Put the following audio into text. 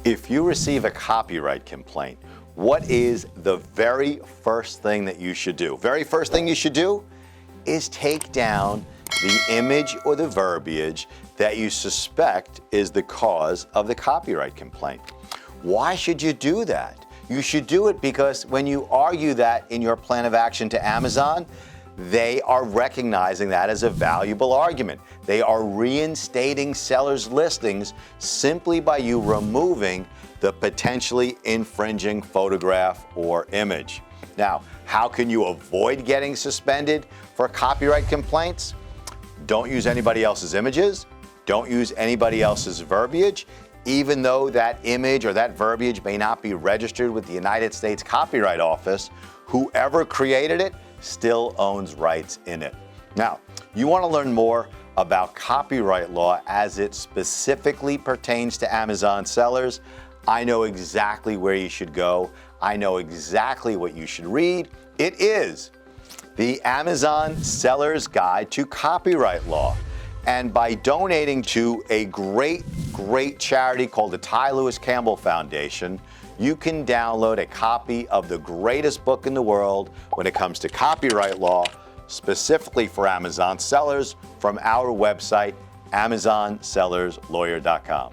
If you receive a copyright complaint, what is the very first thing that you should do? Very first thing you should do is take down the image or the verbiage that you suspect is the cause of the copyright complaint. Why should you do that? You should do it because when you argue that in your plan of action to Amazon, they are recognizing that as a valuable argument. They are reinstating sellers' listings simply by you removing the potentially infringing photograph or image. Now, how can you avoid getting suspended for copyright complaints? Don't use anybody else's images. Don't use anybody else's verbiage. Even though that image or that verbiage may not be registered with the United States Copyright Office, whoever created it still owns rights in it. Now, you want to learn more about copyright law as it specifically pertains to Amazon sellers. I know exactly where you should go. I know exactly what you should read. It is the Amazon Seller's Guide to Copyright Law. And by donating to a great charity called the Ty Lewis Campbell Foundation, you can download a copy of the greatest book in the world when it comes to copyright law, specifically for Amazon sellers, from our website, AmazonSellersLawyer.com.